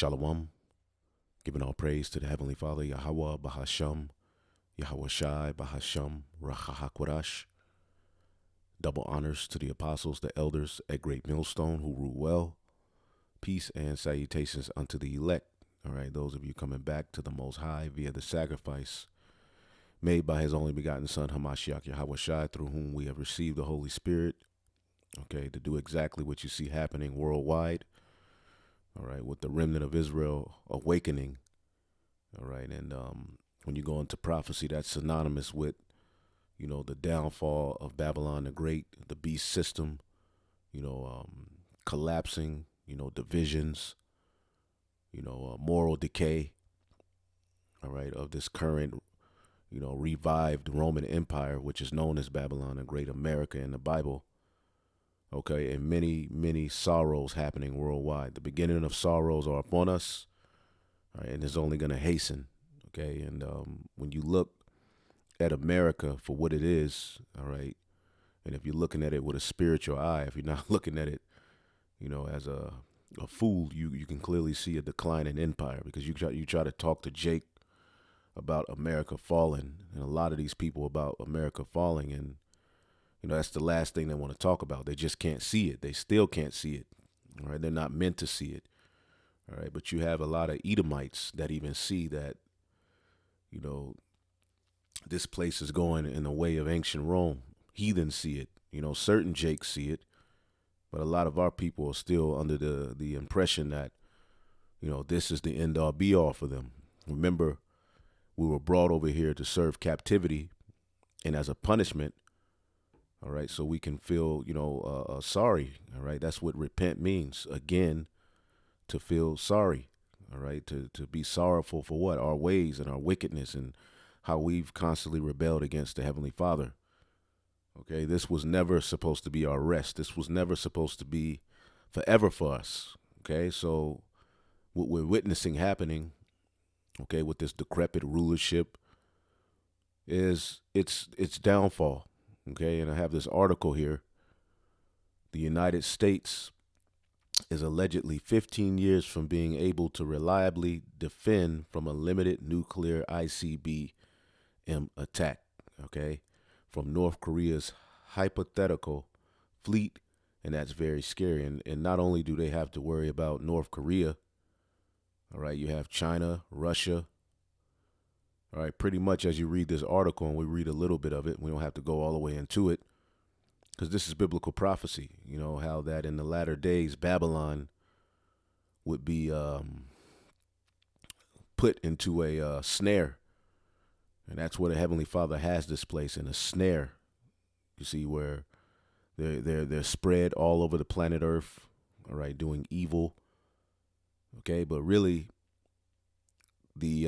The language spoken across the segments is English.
Shalom, giving all praise to the Heavenly Father, Yahweh, Bahasham, Yahweh Shai, Bahasham, Rachahakwadash. Double honors to the apostles, the elders at Great Millstone who rule well. Peace and salutations unto the elect. All right, those of you coming back to the Most High via the sacrifice made by His only begotten Son, Hamashiach Yahweh Shai, through whom we have received the Holy Spirit, okay, to do exactly what you see happening worldwide. All right, with the remnant of Israel awakening. All right, and when you go into prophecy, that's synonymous with, the downfall of Babylon the Great, the beast system, collapsing, divisions, moral decay, all right, of this current, revived Roman Empire, which is known as Babylon the Great, America in the Bible. Okay, and many, many sorrows happening worldwide. The beginning of sorrows are upon us, right, and it's only going to hasten. Okay, and when you look at America for what it is, all right, and if you're looking at it with a spiritual eye, if you're not looking at it, as a fool, you can clearly see a decline in empire, because you try to talk to Jake about America falling, and a lot of these people about America falling, and that's the last thing they want to talk about. They just can't see it. They still can't see it. All right, they're not meant to see it. All right, but you have a lot of Edomites that even see that, this place is going in the way of ancient Rome. Heathens see it. Certain Jakes see it, but a lot of our people are still under the impression that, this is the end all be all for them. Remember, we were brought over here to serve captivity, and as a punishment, all right, so we can feel, sorry. All right, that's what repent means. Again, to feel sorry. All right, to be sorrowful for what? Our ways and our wickedness and how we've constantly rebelled against the Heavenly Father. Okay, this was never supposed to be our rest. This was never supposed to be forever for us. Okay, so what we're witnessing happening, okay, with this decrepit rulership is its downfall. Okay, and I have this article here. The United States is allegedly 15 years from being able to reliably defend from a limited nuclear ICBM attack, okay, from North Korea's hypothetical fleet, and that's very scary. And not only do they have to worry about North Korea, all right, you have China, Russia. All right, pretty much as you read this article, and we read a little bit of it, we don't have to go all the way into it, because this is biblical prophecy, how that in the latter days, Babylon would be put into a snare. And that's where the Heavenly Father has this place, in a snare. You see, where they're spread all over the planet Earth, all right, doing evil. Okay, but really the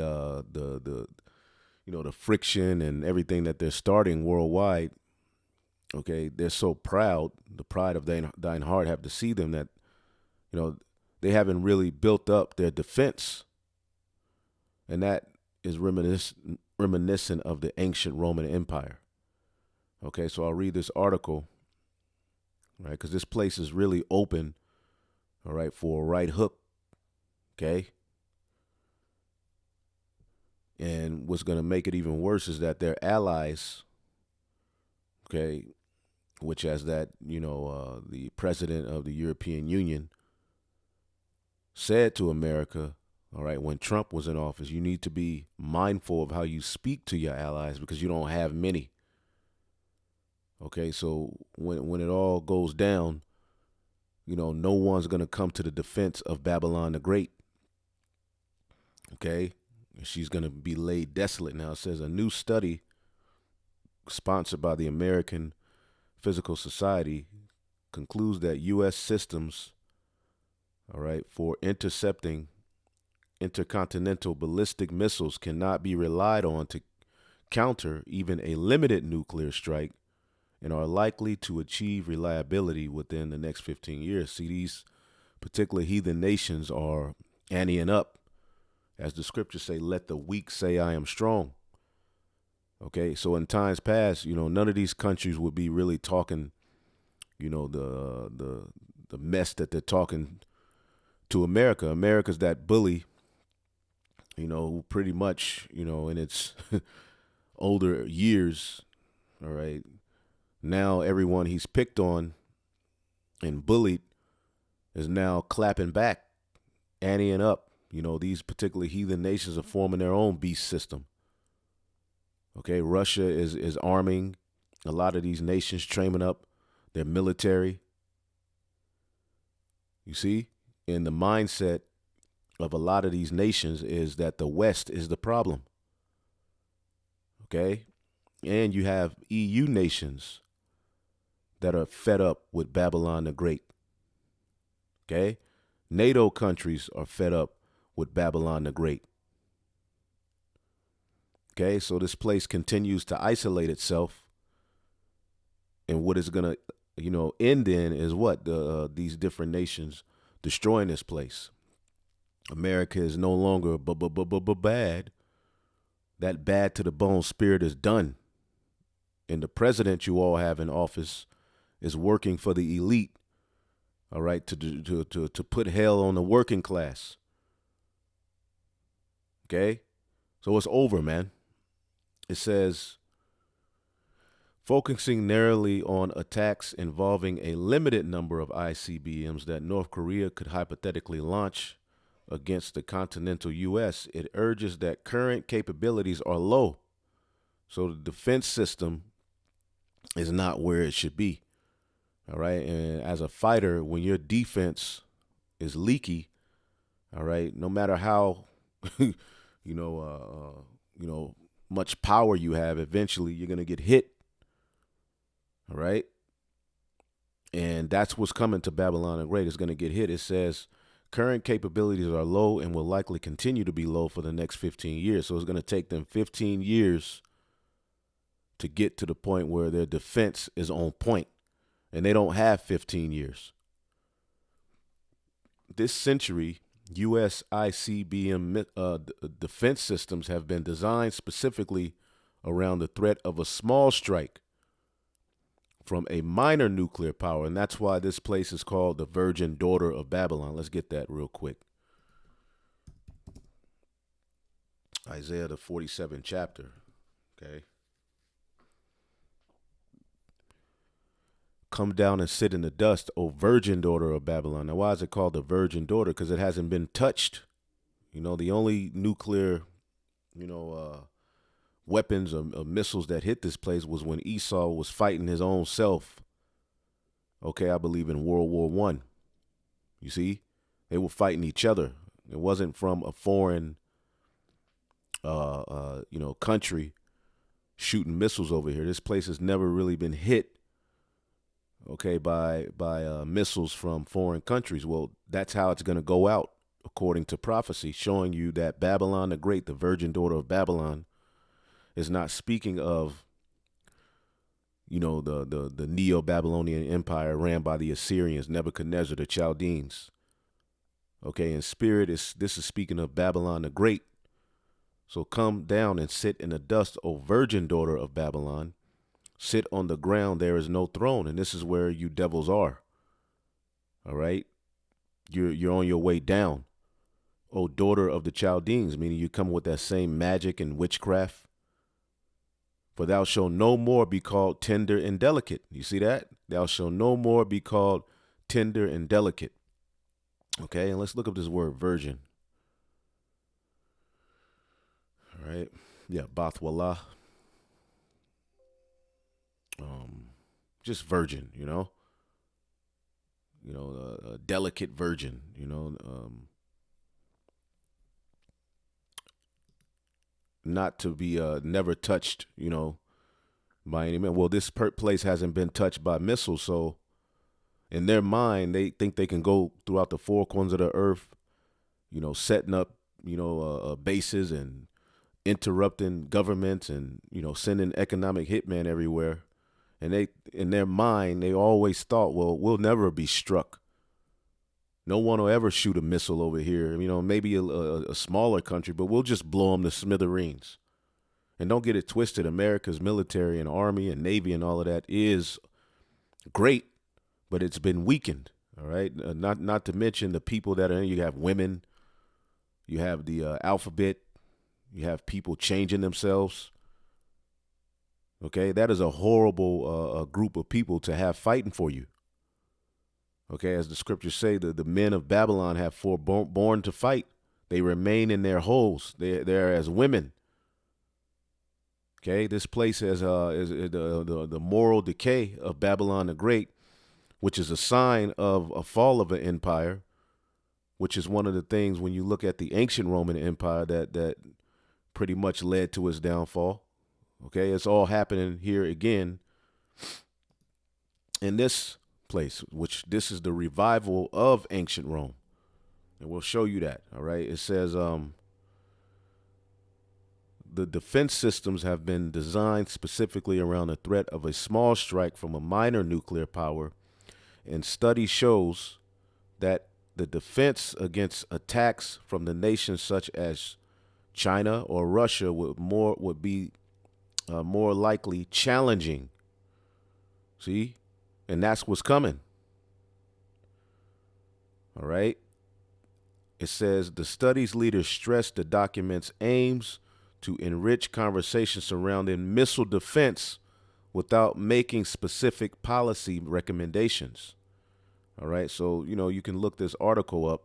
friction and everything that they're starting worldwide, okay, they're so proud, the pride of thine heart have deceived them, that, they haven't really built up their defense. And that is reminiscent of the ancient Roman Empire. Okay, so I'll read this article, right, because this place is really open, all right, for a right hook, okay? And what's going to make it even worse is that their allies, okay, which as that, the president of the European Union said to America, all right, when Trump was in office, you need to be mindful of how you speak to your allies, because you don't have many. Okay, so when it all goes down, no one's going to come to the defense of Babylon the Great. Okay, she's going to be laid desolate. Now, it says a new study sponsored by the American Physical Society concludes that U.S. systems, all right, for intercepting intercontinental ballistic missiles cannot be relied on to counter even a limited nuclear strike, and are likely to achieve reliability within the next 15 years. See, these particular heathen nations are anteing up. As the scriptures say, let the weak say I am strong. Okay, so in times past, none of these countries would be really talking, the mess that they're talking to America. America's that bully, who pretty much, in its older years, all right, now everyone he's picked on and bullied is now clapping back, anteing up. These particular heathen nations are forming their own beast system. Okay, Russia is arming a lot of these nations, training up their military. You see? And the mindset of a lot of these nations is that the West is the problem. Okay? And you have EU nations that are fed up with Babylon the Great. Okay? NATO countries are fed up with Babylon the Great. Okay? So this place continues to isolate itself. And what is going to, end in is what? These different nations destroying this place. America is no longer bad. That bad to the bone spirit is done. And the president you all have in office is working for the elite, all right, to put hell on the working class. Okay? So it's over, man. It says, focusing narrowly on attacks involving a limited number of ICBMs that North Korea could hypothetically launch against the continental U.S., it urges that current capabilities are low, so the defense system is not where it should be. All right, and as a fighter, when your defense is leaky, all right, no matter how much power you have, eventually you're gonna get hit. All right, and that's what's coming to Babylon the Great. It's gonna get hit. It says current capabilities are low and will likely continue to be low for the next 15 years. So it's going to take them 15 years to get to the point where their defense is on point. And they don't have 15 years. This century, U.S. ICBM defense systems have been designed specifically around the threat of a small strike from a minor nuclear power. And that's why this place is called the Virgin Daughter of Babylon. Let's get that real quick. Isaiah, the 47th chapter. Okay. Come down and sit in the dust, O Virgin Daughter of Babylon. Now, why is it called the Virgin Daughter? Because it hasn't been touched. The only nuclear, weapons or missiles that hit this place was when Esau was fighting his own self. Okay, I believe in World War I. You see, they were fighting each other. It wasn't from a foreign, country shooting missiles over here. This place has never really been hit, okay, by missiles from foreign countries. Well, that's how it's going to go out, according to prophecy, showing you that Babylon the Great, the Virgin Daughter of Babylon, is not speaking of, the Neo-Babylonian Empire ran by the Assyrians, Nebuchadnezzar, the Chaldeans. Okay, in spirit, this is speaking of Babylon the Great. So come down and sit in the dust, O Virgin Daughter of Babylon. Sit on the ground, there is no throne. And this is where you devils are. All right? You're on your way down. O daughter of the Chaldeans, meaning you come with that same magic and witchcraft. For thou shalt no more be called tender and delicate. You see that? Thou shalt no more be called tender and delicate. Okay, and let's look up this word virgin. All right. Yeah, Bathwallah. Just virgin, a delicate virgin, not to be never touched, by any man. Well, this place hasn't been touched by missiles, so in their mind, they think they can go throughout the four corners of the earth, setting up, bases and interrupting governments and, sending economic hitmen everywhere. And they, in their mind, they always thought, well, we'll never be struck. No one will ever shoot a missile over here. Maybe a smaller country, but we'll just blow them to smithereens. And don't get it twisted. America's military and army and navy and all of that is great, but it's been weakened. All right. Not to mention the people that are in. You have women. You have the alphabet. You have people changing themselves. Okay, that is a horrible group of people to have fighting for you. Okay, as the scriptures say, the men of Babylon have born to fight. They remain in their holes. They're as women. Okay, this place is the moral decay of Babylon the Great, which is a sign of a fall of an empire, which is one of the things when you look at the ancient Roman Empire that pretty much led to its downfall. Okay, it's all happening here again in this place, which this is the revival of ancient Rome. And we'll show you that. All right. It says the defense systems have been designed specifically around the threat of a small strike from a minor nuclear power. And study shows that the defense against attacks from the nations such as China or Russia would be more likely challenging. See? And that's what's coming. All right. It says the study's leaders stressed the document's aims to enrich conversation surrounding missile defense without making specific policy recommendations. All right. So, you can look this article up.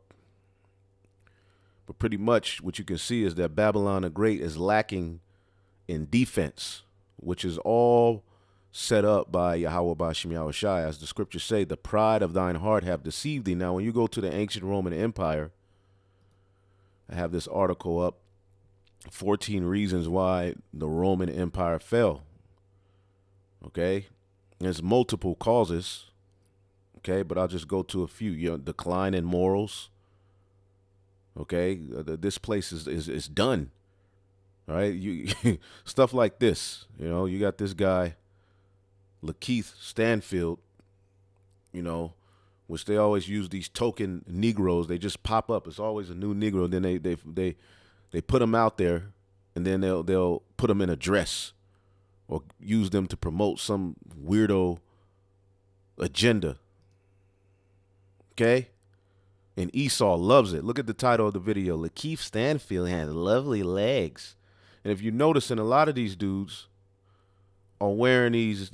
But pretty much what you can see is that Babylon the Great is lacking in defense, which is all set up by Yahweh Bashim Yahushai. As the scriptures say, the pride of thine heart have deceived thee. Now, when you go to the ancient Roman Empire, I have this article up, 14 reasons why the Roman Empire fell. Okay. There's multiple causes. Okay. But I'll just go to a few. Decline in morals. Okay. This place is done. All right. Stuff like this. You got this guy, Lakeith Stanfield, which they always use these token Negroes. They just pop up. It's always a new Negro. Then they put them out there, and then they'll put them in a dress or use them to promote some weirdo agenda. Okay? And Esau loves it. Look at the title of the video. Lakeith Stanfield has lovely legs. And if you notice, in a lot of these dudes are wearing these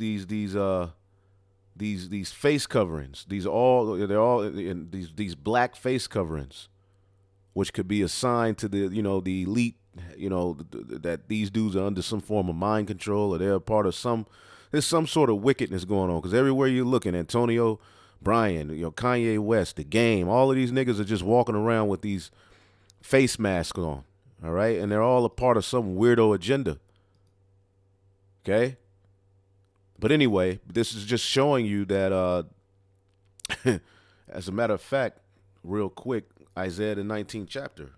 face coverings. They're all in these black face coverings, which could be a sign to the the elite, that these dudes are under some form of mind control, or they're a part of there's some sort of wickedness going on. Because everywhere you're looking, Antonio Bryan, Kanye West, The Game, all of these niggas are just walking around with these face masks on. All right, and they're all a part of some weirdo agenda. Okay. But anyway, this is just showing you that, as a matter of fact, real quick, Isaiah the 19th chapter.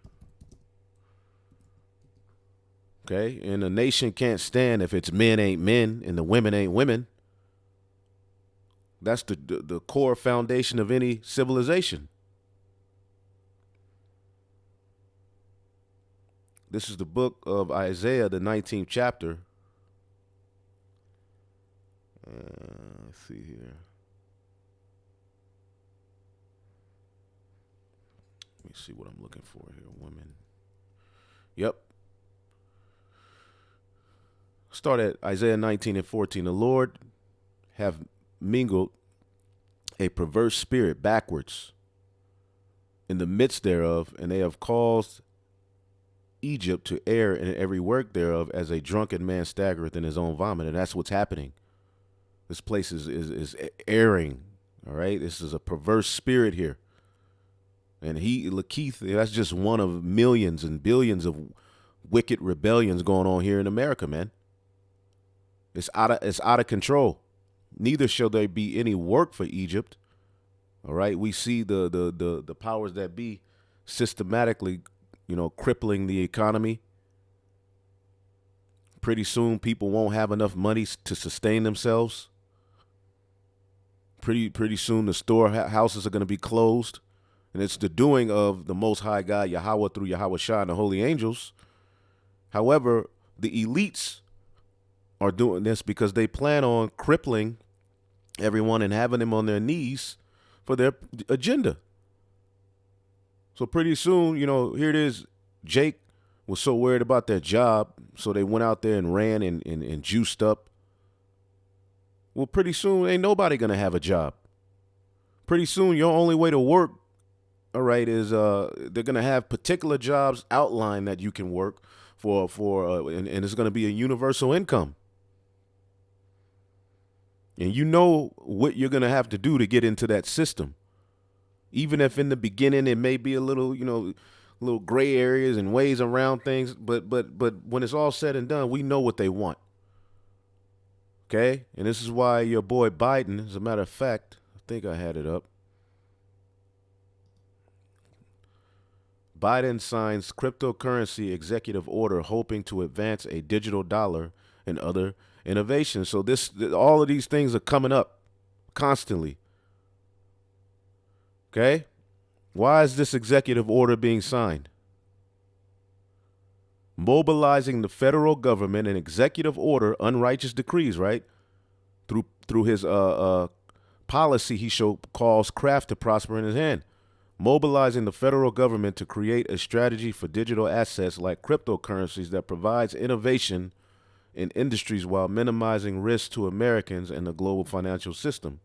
Okay, and a nation can't stand if its men ain't men and the women ain't women. That's the core foundation of any civilization. This is the book of Isaiah, the 19th chapter. Let's see here. Let me see what I'm looking for here. Women. Yep. Start at Isaiah 19 and 14. The Lord have mingled a perverse spirit backwards in the midst thereof, and they have caused Egypt to err in every work thereof, as a drunken man staggereth in his own vomit. And that's what's happening. This place is erring. All right. This is a perverse spirit here. And Lakeith, that's just one of millions and billions of wicked rebellions going on here in America, man. It's out of control. Neither shall there be any work for Egypt. All right. We see the powers that be systematically, crippling the economy. Pretty soon people won't have enough money to sustain themselves. Pretty soon the storehouses are going to be closed. And it's the doing of the Most High God, Yahweh, through Yahweh Shah and the holy angels. However, the elites are doing this because they plan on crippling everyone and having them on their knees for their agenda. So pretty soon, here it is. Jake was so worried about their job, so they went out there and ran and juiced up. Well, pretty soon, ain't nobody going to have a job. Pretty soon, your only way to work, all right, is they're going to have particular jobs outlined that you can work and it's going to be a universal income. And you know what you're going to have to do to get into that system. Even if in the beginning it may be a little, little gray areas and ways around things, but when it's all said and done, we know what they want. Okay? And this is why your boy Biden, as a matter of fact, I think I had it up. Biden signs cryptocurrency executive order hoping to advance a digital dollar and other innovations. So all of these things are coming up constantly. Okay? Why is this executive order being signed? Mobilizing the federal government, an executive order, unrighteous decrees, right? Through his policy he calls craft to prosper in his hand. Mobilizing the federal government to create a strategy for digital assets like cryptocurrencies that provides innovation in industries while minimizing risk to Americans and the global financial system.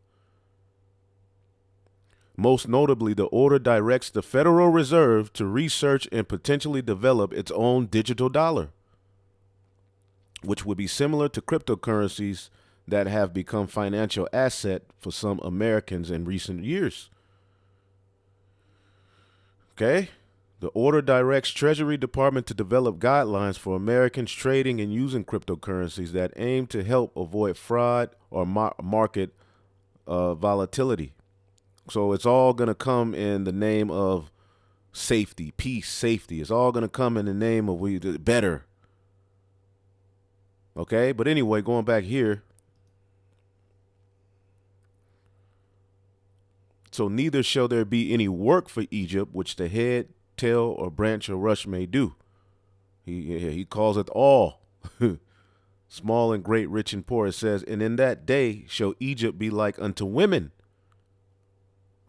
Most notably, the order directs the Federal Reserve to research and potentially develop its own digital dollar, which would be similar to cryptocurrencies that have become financial asset for some Americans in recent years. Okay? The order directs Treasury Department to develop guidelines for Americans trading and using cryptocurrencies that aim to help avoid fraud or market volatility. So it's all going to come in the name of safety, peace, safety. It's all going to come in the name of better. Okay? But anyway, going back here. So neither shall there be any work for Egypt, which the head, tail, or branch or rush may do. He calls it all. Small and great, rich and poor. It says, and in that day shall Egypt be like unto women.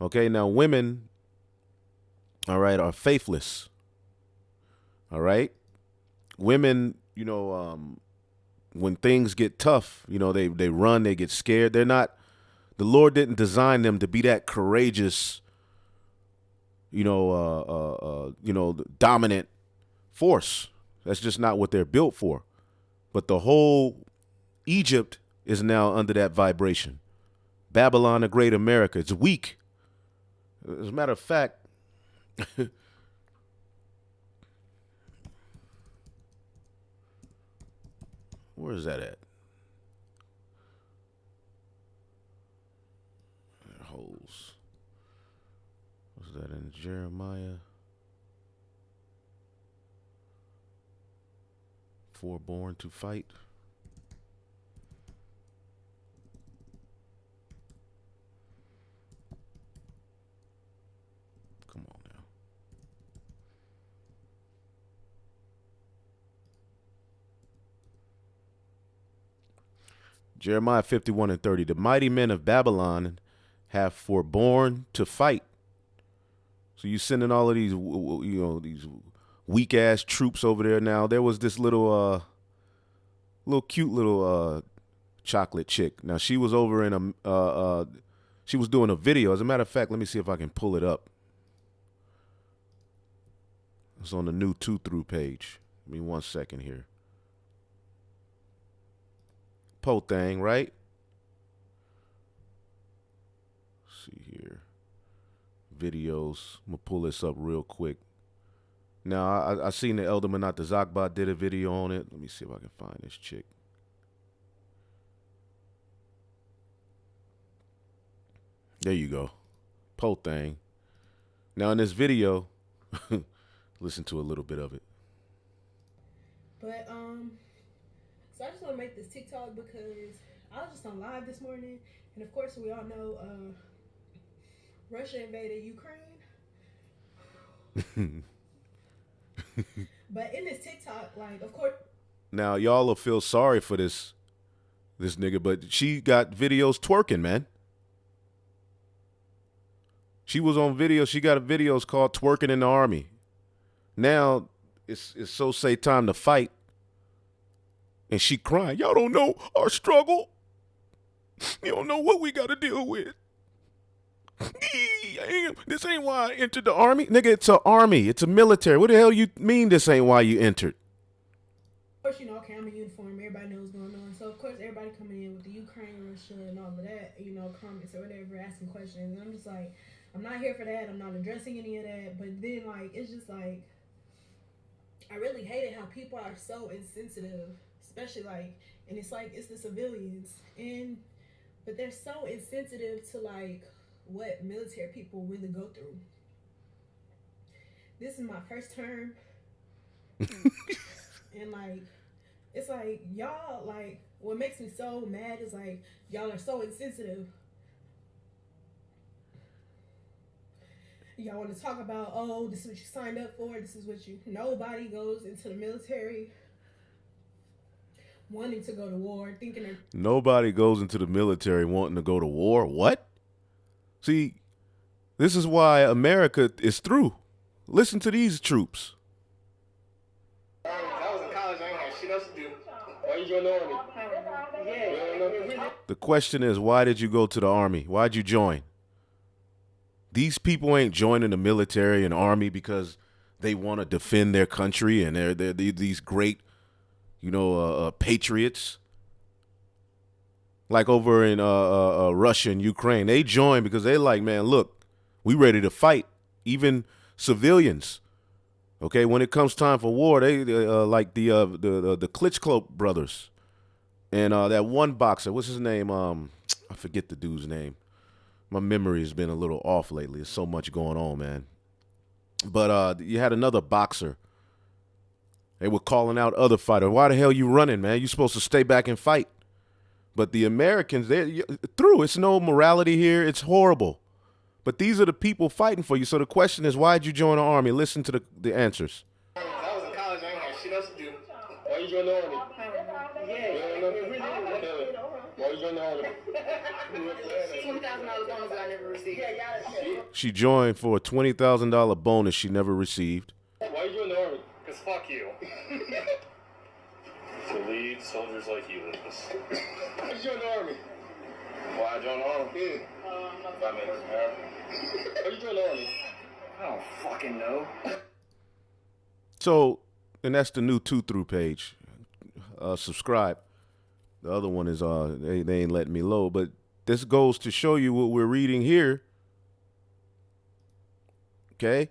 Okay, now women, all right, are faithless. All right? Women, when things get tough, they run, they get scared. They're not, the Lord didn't design them to be that courageous, dominant force. That's just not what they're built for. But the whole Egypt is now under that vibration. Babylon, the great America, it's weak. As a matter of fact, where is that at? Holes. Was that in Jeremiah? Foreborn to fight. Come on now. Jeremiah 51 and 30. The mighty men of Babylon have forborne to fight. So you sending all of these, these weak ass troops over there now. There was this little cute little chocolate chick. Now she was over in she was doing a video. As a matter of fact, let me see if I can pull it up. It's on the new 2-through page. Give me 1 second here. Po thing, right? Let's see here. Videos. I'm going to pull this up real quick. Now, I seen the Elder Manat the Zakba did a video on it. Let me see if I can find this chick. There you go. Po thing. Now, in this video, listen to a little bit of it. But so I just want to make this TikTok because I was just on live this morning, and of course we all know Russia invaded Ukraine. But in this TikTok, like, of course. Now y'all will feel sorry for this nigga, but she got videos twerking, man. She was on video. She got a videos called "Twerking in the Army." Now it's so say time to fight, and she crying. Y'all don't know our struggle. You don't know what we got to deal with. This ain't why I entered the army. Nigga, it's an army. It's a military. What the hell you mean this ain't why you entered? Of course, okay, I'm in uniform. Everybody knows what's going on. So, of course, everybody coming in with the Ukraine, Russia, and all of that, comments or whatever, asking questions. And I'm just like, I'm not here for that. I'm not addressing any of that. But then, like, it's just like, I really hated how people are so insensitive, especially, like, and it's like, it's the civilians. But they're so insensitive to, like, what military people really go through. This is my first term. And like, it's like y'all, like, what makes me so mad is like y'all are so insensitive. Y'all want to talk about, oh, this is what you signed up for, this is what you, nobody goes into the military wanting to go to war, thinking they're, nobody goes into the military wanting to go to war. What? See, this is why America is through. Listen to these troops. I was in college. I ain't had shit else to do. Why you join the army? Yeah. The question is, why did you go to the army? Why'd you join? These people ain't joining the military and army because they want to defend their country and they're these great, patriots. Like over in Russia and Ukraine, they join because they like, man, look, we ready to fight, even civilians. Okay, when it comes time for war, they like the Klitschko brothers and that one boxer. What's his name? I forget the dude's name. My memory has been a little off lately. There's so much going on, man. But you had another boxer. They were calling out other fighters. Why the hell you running, man? You supposed to stay back and fight. But the Americans, they're through. It's no morality here. It's horrible. But these are the people fighting for you. So the question is, why'd you join the army? Listen to the answers. I was in college. I ain't had shit else to do. Why you join the army? Why you join the army? $20,000 bonus that I never received. She joined for a $20,000 bonus she never received. Why you join the army? Because fuck you. To lead soldiers like you, Lucas. Why you join the army? Why I joined the army? If I made this America. Why you join the army? I don't fucking know. So, and that's the new 2-through page. Subscribe. The other one is they ain't letting me load, but this goes to show you what we're reading here. Okay?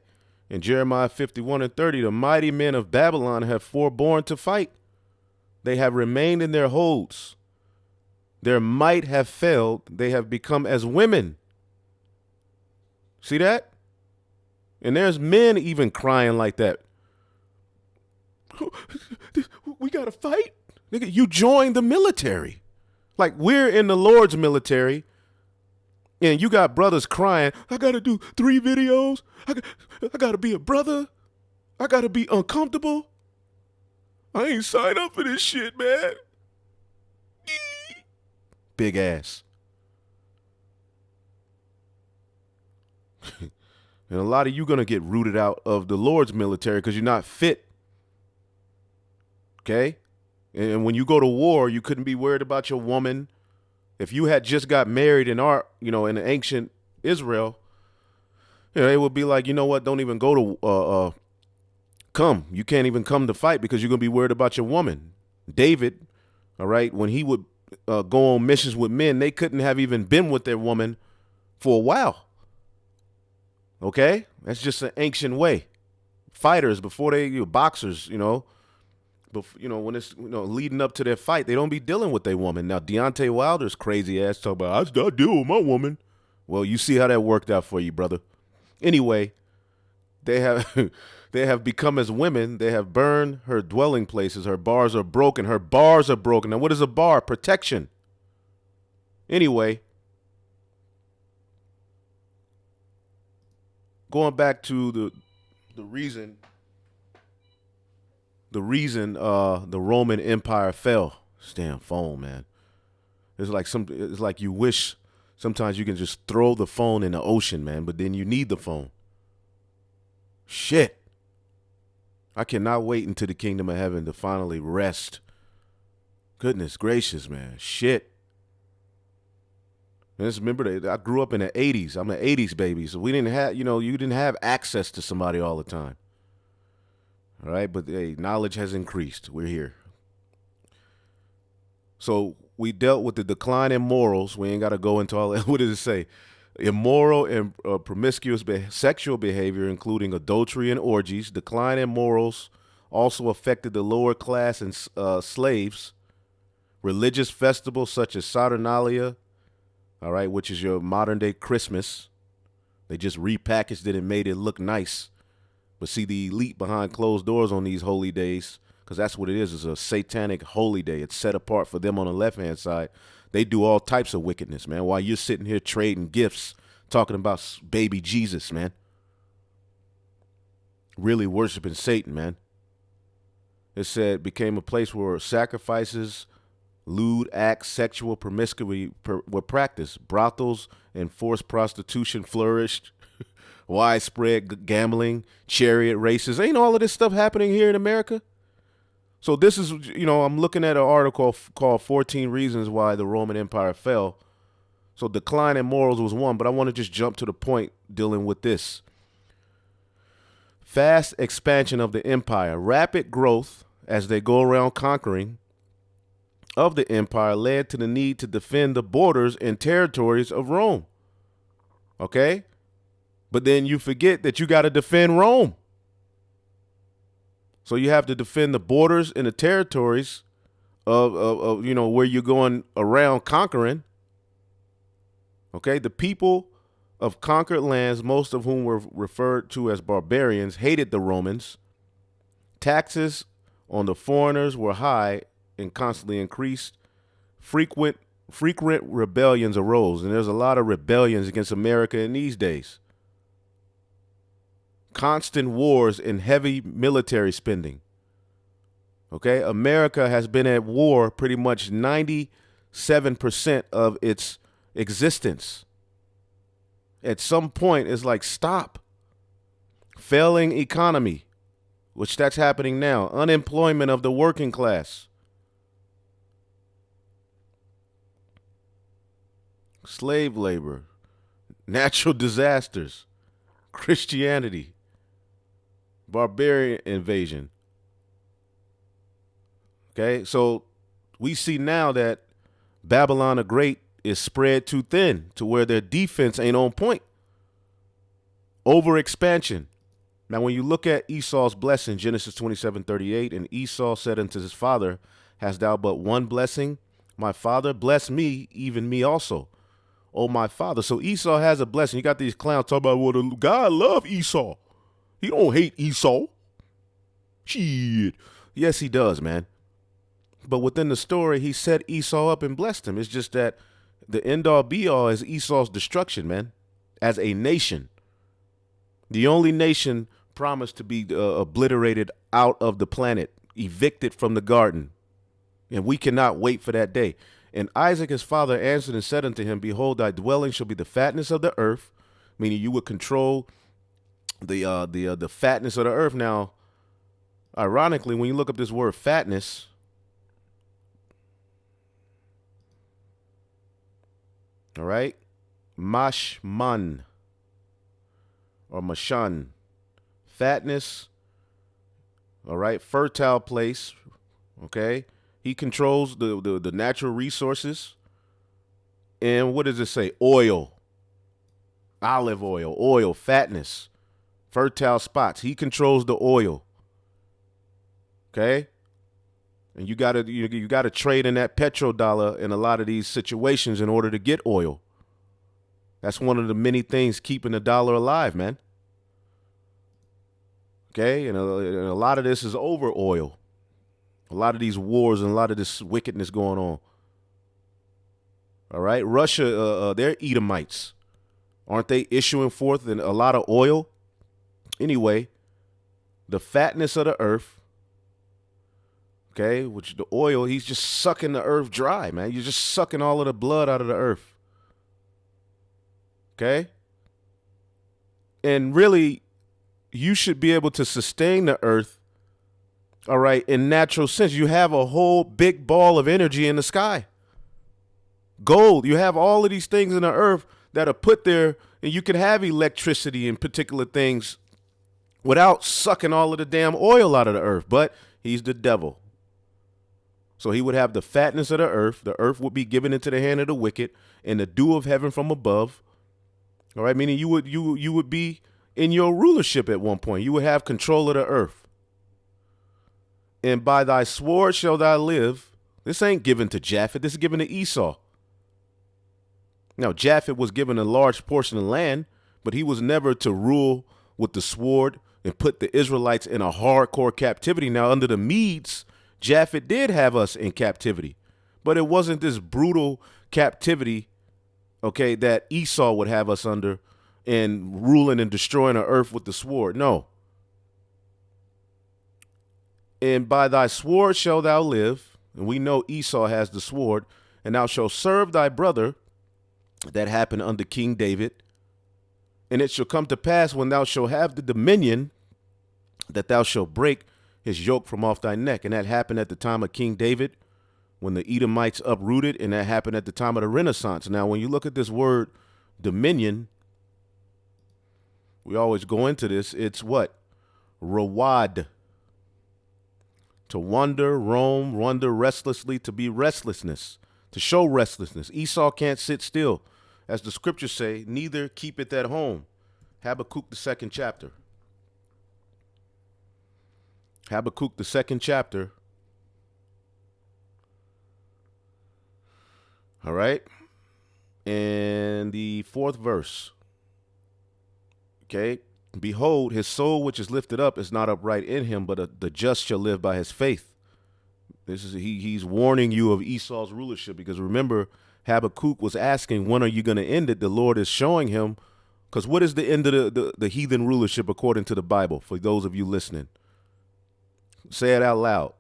In Jeremiah 51:30, the mighty men of Babylon have forborne to fight. They have remained in their holds. Their might have failed. They have become as women. See that? And there's men even crying like that. We got to fight? Nigga, you joined the military. Like, we're in the Lord's military, and you got brothers crying, I got to do 3 videos. I got to be a brother. I got to be uncomfortable. I ain't signed up for this shit, man. Big ass. And a lot of you going to get rooted out of the Lord's military because you're not fit. Okay? And when you go to war, you couldn't be worried about your woman. If you had just got married in in ancient Israel, it would be like, you know what? Don't even go to come. You can't even come to fight because you're going to be worried about your woman. David, all right, when he would go on missions with men, they couldn't have even been with their woman for a while. Okay? That's just an ancient way. Fighters, before boxers, but, when it's, leading up to their fight, they don't be dealing with their woman. Now, Deontay Wilder's crazy ass talk about, I deal with my woman. Well, you see how that worked out for you, brother. Anyway, they have become as women. They have burned her dwelling places. Her bars are broken. Her bars are broken. Now, what is a bar? Protection. Anyway, going back to the reason the Roman Empire fell. This damn phone, man. It's like you wish Sometimes you can just throw the phone in the ocean, man, but then you need the phone. Shit. I cannot wait until the kingdom of heaven to finally rest. Goodness gracious, man. Shit. And just remember that I grew up in the 80s. I'm an 80s baby. So we didn't have, you didn't have access to somebody all the time. All right. But hey, knowledge has increased. We're here. So we dealt with the decline in morals. We ain't got to go into all that. What does it say? Immoral and promiscuous sexual behavior, including adultery and orgies. Decline in morals also affected the lower class and slaves. Religious festivals such as Saturnalia, all right, which is your modern day Christmas. They just repackaged it and made it look nice. But see, the elite behind closed doors on these holy days, because that's what it is. It's a satanic holy day. It's set apart for them on the left-hand side. They do all types of wickedness, man, while you're sitting here trading gifts, talking about baby Jesus, man. Really worshiping Satan, man. It said became a place where sacrifices, lewd acts, sexual promiscuity were practiced. Brothels and forced prostitution flourished. Widespread gambling, chariot races. Ain't all of this stuff happening here in America? So this is, I'm looking at an article called 14 Reasons Why the Roman Empire Fell. So decline in morals was one, but I want to just jump to the point dealing with this. Fast expansion of the empire, rapid growth as they go around conquering of the empire led to the need to defend the borders and territories of Rome. Okay? But then you forget that you got to defend Rome. So you have to defend the borders and the territories of where you're going around conquering. Okay? The people of conquered lands, most of whom were referred to as barbarians, hated the Romans. Taxes on the foreigners were high and constantly increased. Frequent rebellions arose, and there's a lot of rebellions against America in these days. Constant wars and heavy military spending. Okay, America has been at war pretty much 97% of its existence. At some point, it's like, stop. Failing economy, which that's happening now. Unemployment of the working class. Slave labor, natural disasters, Christianity, barbarian invasion. Okay, so we see now that Babylon the Great is spread too thin to where their defense ain't on point. Overexpansion. Now, when you look at Esau's blessing, Genesis 27:38, and Esau said unto his father, hast thou but one blessing? My father, bless me, even me also. Oh, my father. So Esau has a blessing. You got these clowns talking about, well, God love Esau. He don't hate Esau. Shit. Yes, he does, man. But within the story, he set Esau up and blessed him. It's just that the end-all be-all is Esau's destruction, man, as a nation. The only nation promised to be obliterated out of the planet, evicted from the garden. And we cannot wait for that day. And Isaac, his father, answered and said unto him, behold, thy dwelling shall be the fatness of the earth, meaning you would control the fatness of the earth. Now, ironically, when you look up this word fatness, all right, mashman or mashan, fatness, all right, fertile place, okay. He controls the natural resources. And what does it say? Oil, olive oil, fatness, fertile spots. He controls the oil. Okay? And you gotta trade in that petrodollar in a lot of these situations in order to get oil. That's one of the many things keeping the dollar alive, man. Okay? And a lot of this is over oil. A lot of these wars and a lot of this wickedness going on. All right. Russia, they're Edomites. Aren't they issuing forth a lot of oil? Anyway, the fatness of the earth, okay, which the oil, he's just sucking the earth dry, man. You're just sucking all of the blood out of the earth. Okay. And really, you should be able to sustain the earth, all right, in natural sense. You have a whole big ball of energy in the sky. Gold, you have all of these things in the earth that are put there, and you can have electricity and particular things without sucking all of the damn oil out of the earth. But he's the devil. So he would have the fatness of the earth. The earth would be given into the hand of the wicked, and the dew of heaven from above. All right, meaning you would be in your rulership at one point. You would have control of the earth. And by thy sword shall thou live. This ain't given to Japhet. This is given to Esau. Now, Japhet was given a large portion of land, but he was never to rule with the sword and put the Israelites in a hardcore captivity. Now, under the Medes, Japhet did have us in captivity, but it wasn't this brutal captivity, okay, that Esau would have us under and ruling and destroying the earth with the sword. No. And by thy sword shalt thou live, and we know Esau has the sword, and thou shalt serve thy brother. That happened under King David. And it shall come to pass when thou shalt have the dominion that thou shalt break his yoke from off thy neck. And that happened at the time of King David when the Edomites uprooted, and that happened at the time of the Renaissance. Now, when you look at this word dominion, we always go into this. It's what? Rawad. To wander, roam, wander restlessly, to be restlessness, to show restlessness. Esau can't sit still. As the scriptures say, neither keep it at home. Habakkuk, the 2nd chapter. Habakkuk, the 2nd chapter. All right. And the 4th verse. Okay. Behold, his soul which is lifted up is not upright in him, but the just shall live by his faith. This is he's warning you of Esau's rulership, because remember, Habakkuk was asking, when are you going to end it? The Lord is showing him, because what is the end of the heathen rulership according to the Bible? For those of you listening, say it out loud.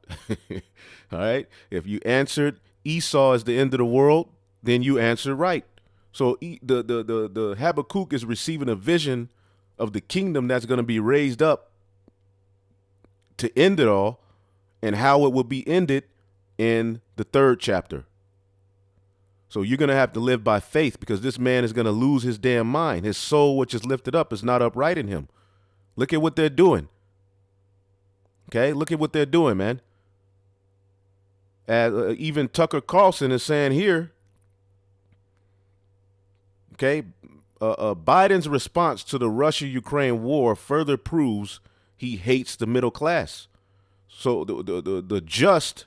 All right. If you answered Esau is the end of the world, then you answered right. So the Habakkuk is receiving a vision of the kingdom that's going to be raised up to end it all, and how it will be ended in the 3rd chapter. So you're going to have to live by faith, because this man is going to lose his damn mind. His soul, which is lifted up, is not upright in him. Look at what they're doing. Okay, look at what they're doing, man. Even Tucker Carlson is saying here, okay, Biden's response to the Russia-Ukraine war further proves he hates the middle class. So the just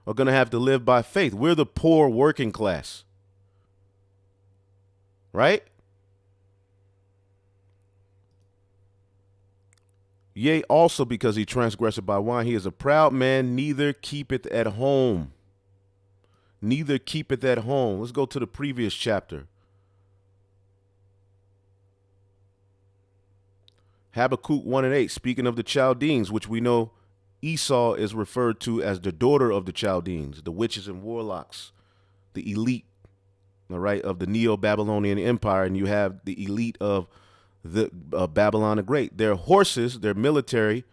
are going to have to live by faith. We're the poor working class. Right? Yea, also because he transgressed by wine, he is a proud man, neither keepeth at home. Neither keepeth at home. Let's go to the previous chapter. Habakkuk 1:8, speaking of the Chaldeans, which we know Esau is referred to as the daughter of the Chaldeans, the witches and warlocks, the elite, all right, of the Neo-Babylonian Empire, and you have the elite of the Babylon the Great. Their horses, their military,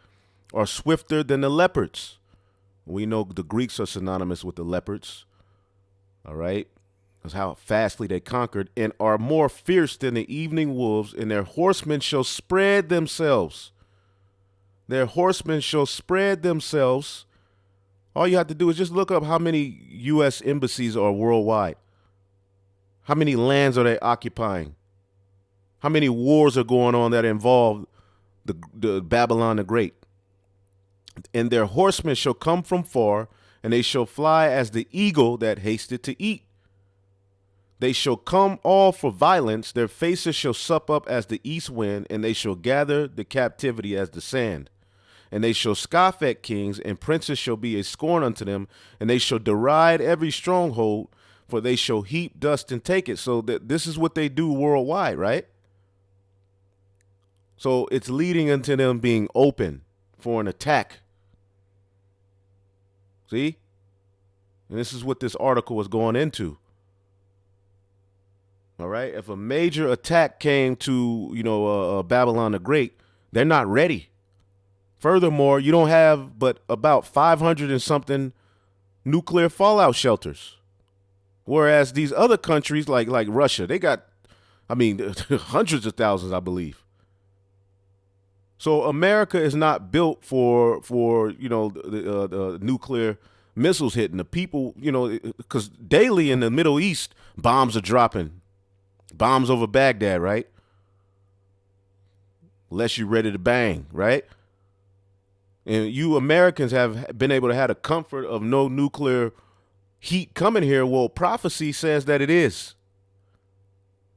are swifter than the leopards. We know the Greeks are synonymous with the leopards, all right? That's how fastly they conquered, and are more fierce than the evening wolves, and their horsemen shall spread themselves. Their horsemen shall spread themselves. All you have to do is just look up how many U.S. embassies are worldwide. How many lands are they occupying? How many wars are going on that involve the Babylon the Great? And their horsemen shall come from far, and they shall fly as the eagle that hasted to eat. They shall come all for violence. Their faces shall sup up as the east wind, and they shall gather the captivity as the sand. And they shall scoff at kings, and princes shall be a scorn unto them, and they shall deride every stronghold, for they shall heap dust and take it. So this is what they do worldwide, right? So it's leading into them being open for an attack. See? And this is what this article is going into. All right. If a major attack came to, Babylon the Great, they're not ready. Furthermore, you don't have but about 500 and something nuclear fallout shelters. Whereas these other countries like Russia, they got, hundreds of thousands, I believe. So America is not built for the nuclear missiles hitting the people, because daily in the Middle East, bombs are dropping. Bombs over Baghdad, right? Unless you're ready to bang, right? And you Americans have been able to have the comfort of no nuclear heat coming here. Well, prophecy says that it is.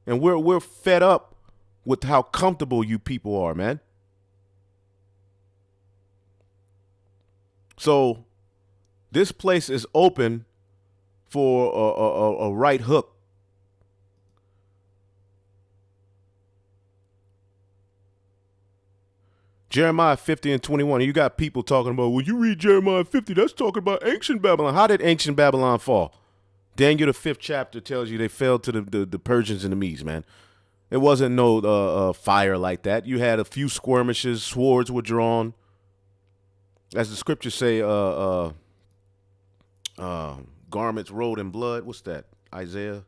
And we're fed up with how comfortable you people are, man. So this place is open for a right hook. Jeremiah 50 and 21. You got people talking about, well, you read Jeremiah 50, that's talking about ancient Babylon. How did ancient Babylon fall? Daniel, the 5th chapter, tells you they fell to the Persians and the Medes, man. It wasn't no fire like that. You had a few skirmishes, swords were drawn. As the scriptures say, garments rolled in blood. What's that? Isaiah?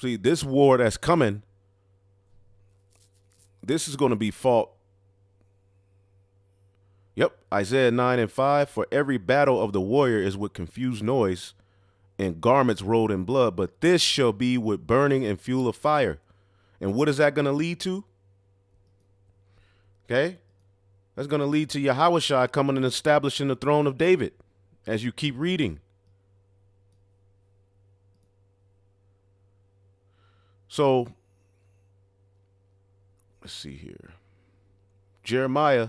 See, this war that's coming, this is going to be fought. Yep, Isaiah 9 and 5. For every battle of the warrior is with confused noise and garments rolled in blood, but this shall be with burning and fuel of fire. And what is that going to lead to? Okay, that's going to lead to Yahushua coming and establishing the throne of David as you keep reading. So, let's see here. Jeremiah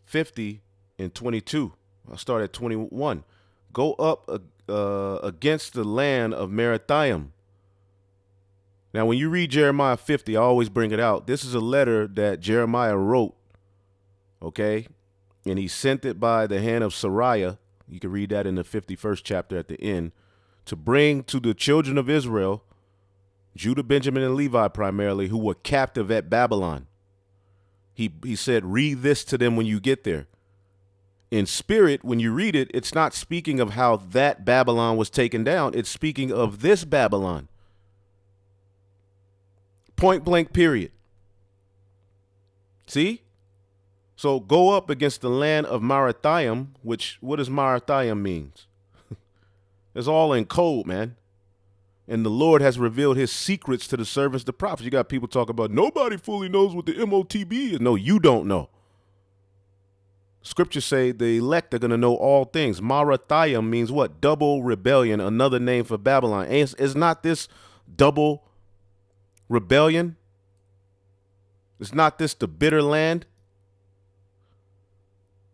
50 and 22. I'll start at 21. Go up against the land of Merathaim. Now, when you read Jeremiah 50, I always bring it out. This is a letter that Jeremiah wrote, okay? And he sent it by the hand of Sariah. You can read that in the 51st chapter at the end, to bring to the children of Israel, Judah, Benjamin, and Levi primarily, who were captive at Babylon. He said, read this to them when you get there. In spirit, when you read it, it's not speaking of how that Babylon was taken down. It's speaking of this Babylon. Point blank, period. See? So go up against the land of Merathaim, which, what does Merathaim means? It's all in code, man. And the Lord has revealed his secrets to the servants, the prophets. You got people talking about nobody fully knows what the MOTB is. No, you don't know. Scriptures say the elect are going to know all things. Merathaim means what? Double rebellion, another name for Babylon. Is not this double rebellion? Is not this the bitter land?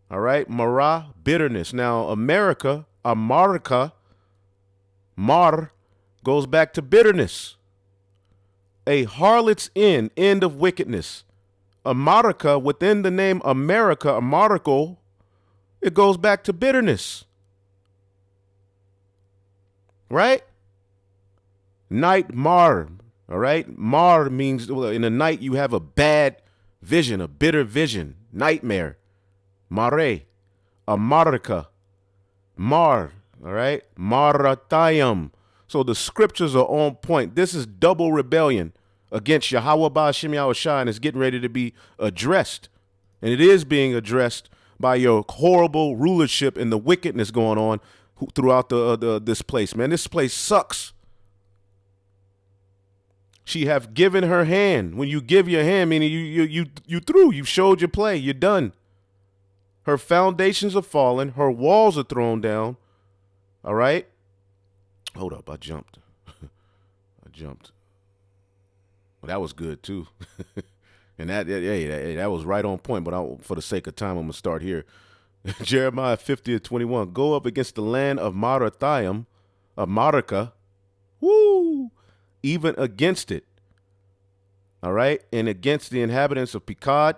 All right, Marah, bitterness. Now, America, Mar, goes back to bitterness. A harlot's end of wickedness. America, within the name America, Americo, it goes back to bitterness. Right? Night Mar. All right? Mar means, well, in the night you have a bad vision, a bitter vision, nightmare. Mare, America, Mar. All right? Maratayam. So the scriptures are on point. This is double rebellion against Yahweh Ba'ashem Yahushua, and it's getting ready to be addressed. And it is being addressed by your horrible rulership and the wickedness going on throughout this place. Man, this place sucks. She have given her hand. When you give your hand, meaning you through. You've showed your play. You're done. Her foundations are fallen. Her walls are thrown down. All right? Hold up, I jumped. Well, that was good too. And that was right on point, but for the sake of time, I'm going to start here. Jeremiah 50 and 21. Go up against the land of Merathaim, of Marica, woo, even against it. All right? And against the inhabitants of Pekod,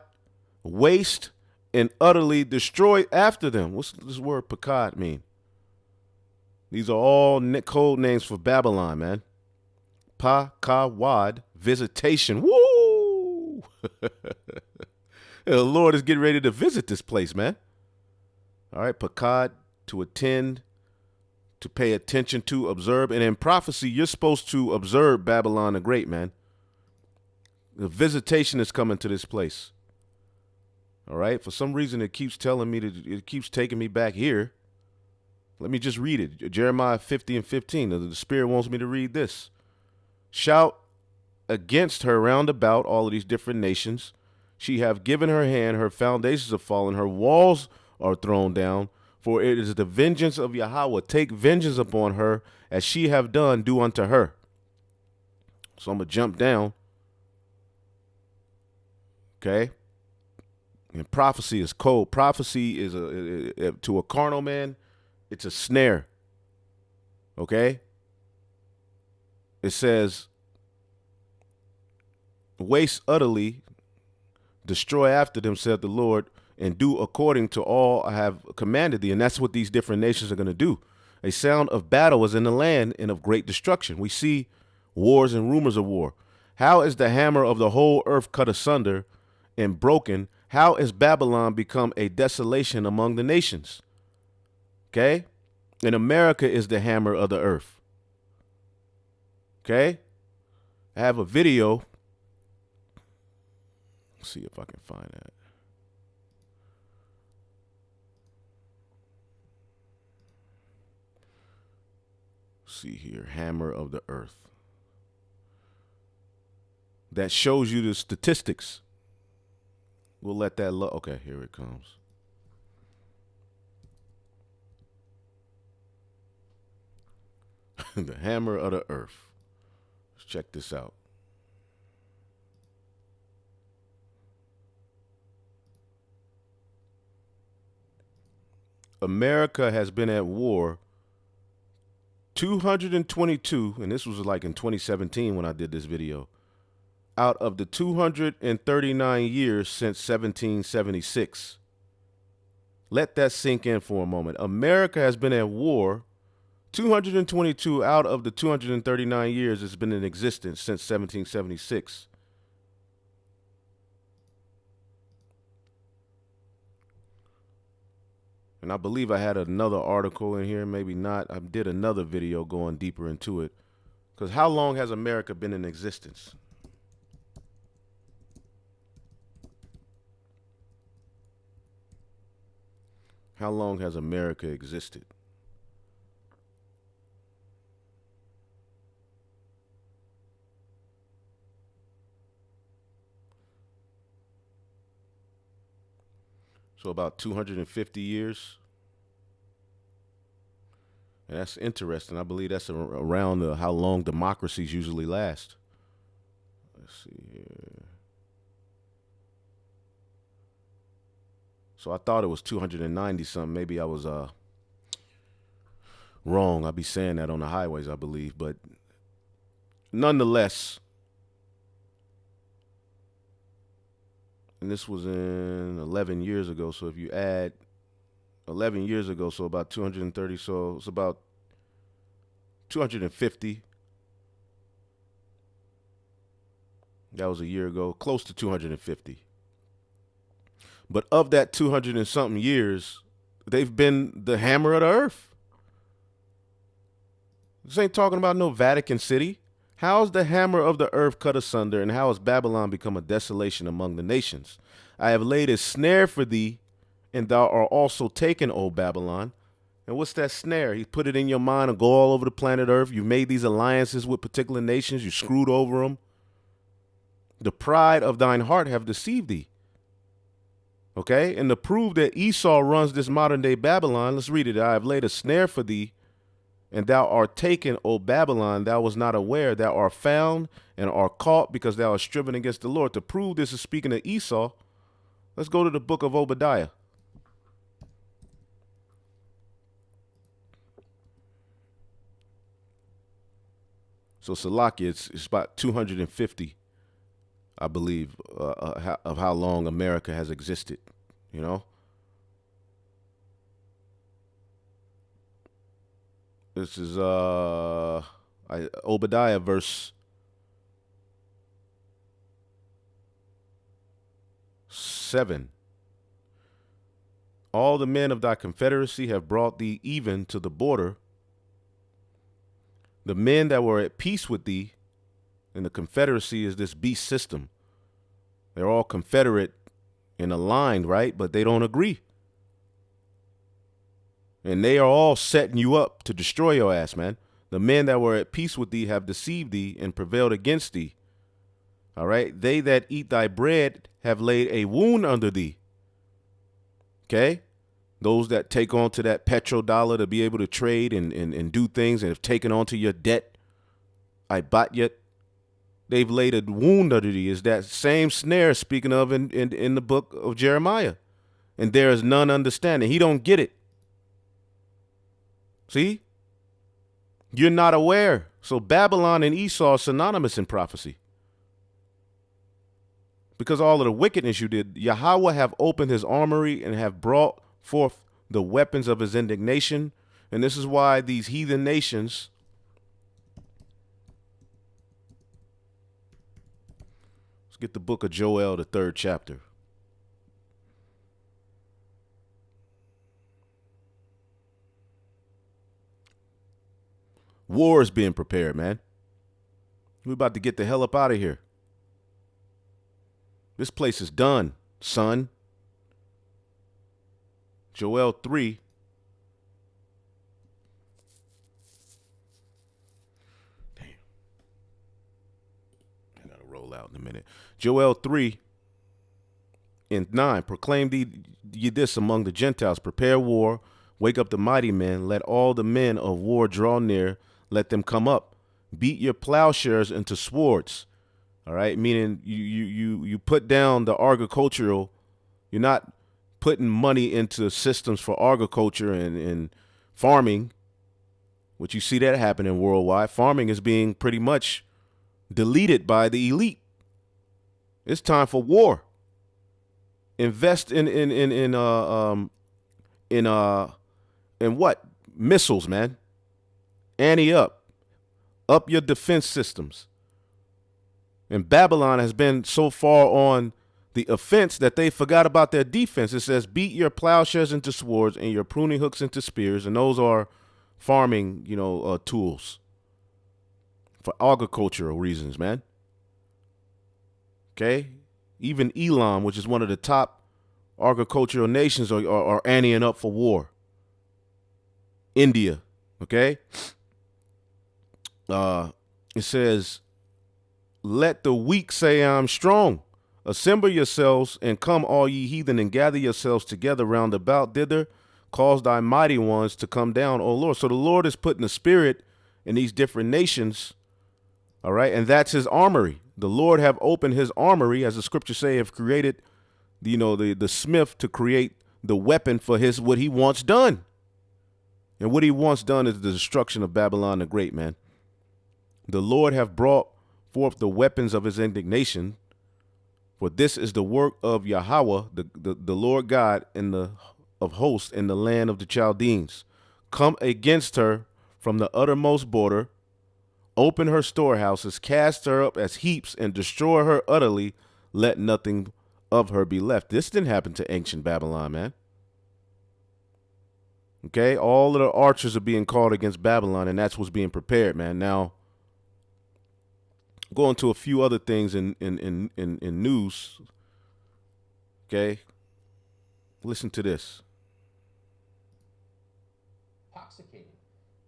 waste and utterly destroy after them. What's this word pakad mean? These are all code names for Babylon, man. Pa-ka-wad, visitation. Woo! The Lord is getting ready to visit this place, man. All right, pakad, to attend, to pay attention to, observe. And in prophecy, you're supposed to observe Babylon the Great, man. The visitation is coming to this place. All right, for some reason, it keeps telling me it keeps taking me back here. Let me just read it. Jeremiah 50 and 15. The Spirit wants me to read this. Shout against her round about, all of these different nations. She have given her hand, her foundations have fallen, her walls are thrown down. For it is the vengeance of Yahweh. Take vengeance upon her, as she have done, do unto her. So I'm going to jump down. Okay. And prophecy is cold. Prophecy is to a carnal man, it's a snare. Okay? It says, waste utterly, destroy after them, said the Lord, and do according to all I have commanded thee. And that's what these different nations are going to do. A sound of battle is in the land and of great destruction. We see wars and rumors of war. How is the hammer of the whole earth cut asunder and broken? How is Babylon become a desolation among the nations? Okay? And America is the hammer of the earth. Okay? I have a video. Let's see if I can find that. See here, hammer of the earth. That shows you the statistics. We'll let that look. Okay, here it comes. The hammer of the earth. Let's check this out. America has been at war 222, and this was like in 2017 when I did this video, out of the 239 years since 1776. Let that sink in for a moment. America has been at war 222 out of the 239 years it's been in existence since 1776. And I believe I had another article in here, maybe not. I did another video going deeper into it. Because how long has America been in existence? How long has America existed? So about 250 years. And that's interesting. I believe that's around how long democracies usually last. Let's see here. So I thought it was 290 something. Maybe I was wrong. I'll be saying that on the highways, I believe. But nonetheless, and this was in 11 years ago. So if you add 11 years ago, so about 230, so it's about 250. That was a year ago, close to 250. But of that 200 and something years, they've been the hammer of the earth. This ain't talking about no Vatican City. How is the hammer of the earth cut asunder, and how has Babylon become a desolation among the nations? I have laid a snare for thee, and thou art also taken, O Babylon. And what's that snare? He put it in your mind and go all over the planet Earth. You made these alliances with particular nations. You screwed over them. The pride of thine heart have deceived thee. Okay? And to prove that Esau runs this modern day Babylon, let's read it. I have laid a snare for thee, and thou art taken, O Babylon. Thou was not aware. Thou art found and art caught because thou hast striven against the Lord. To prove this is speaking of Esau, let's go to the book of Obadiah. So Salakia, it's about 250, I believe, of how long America has existed. you know. This is Obadiah verse 7. All the men of thy confederacy have brought thee even to the border. The men that were at peace with thee, and the confederacy is this beast system. They're all confederate and aligned, right? But they don't agree. And they are all setting you up to destroy your ass, man. The men that were at peace with thee have deceived thee and prevailed against thee. All right? They that eat thy bread have laid a wound under thee. Okay? Those that take on to that petrodollar to be able to trade and do things and have taken on to your debt. I bought yet. They've laid a wound under thee. Is that same snare speaking of in the book of Jeremiah. And there is none understanding. He don't get it. See? You're not aware. So Babylon and Esau are synonymous in prophecy. Because all of the wickedness you did, Yahweh have opened his armory and have brought forth the weapons of his indignation. And this is why these heathen nations let's get the book of Joel, the 3rd chapter. War is being prepared, man. We're about to get the hell up out of here. This place is done, son. Joel 3. Damn. I gotta roll out in a minute. Joel 3 and 9. Proclaim ye this among the Gentiles. Prepare war. Wake up the mighty men. Let all the men of war draw near. Let them come up. Beat your plowshares into swords. All right. Meaning you put down the agricultural. You're not putting money into systems for agriculture and farming, which you see that happening worldwide. Farming is being pretty much deleted by the elite. It's time for war. Invest in what? Missiles, man. Ante up your defense systems. And Babylon has been so far on the offense that they forgot about their defense. It says, beat your plowshares into swords and your pruning hooks into spears. And those are farming, tools for agricultural reasons, man. Okay. Even Elam, which is one of the top agricultural nations, are anteing up for war. India. Okay. It says, let the weak say I'm strong. Assemble yourselves and come, all ye heathen, and gather yourselves together round about thither. Cause thy mighty ones to come down, O Lord. So the Lord is putting a spirit in these different nations. All right. And that's his armory. The Lord have opened his armory, as the scriptures say, have created, the smith to create the weapon for what he wants done. And what he wants done is the destruction of Babylon the Great, man. The Lord have brought forth the weapons of his indignation. For this is the work of Yahweh, the Lord God of hosts in the land of the Chaldeans. Come against her from the uttermost border, open her storehouses, cast her up as heaps, and destroy her utterly. Let nothing of her be left. This didn't happen to ancient Babylon, man. Okay, all of the archers are being called against Babylon, and that's what's being prepared, man. Now, going to a few other things in news. Okay, listen to this. Intoxicating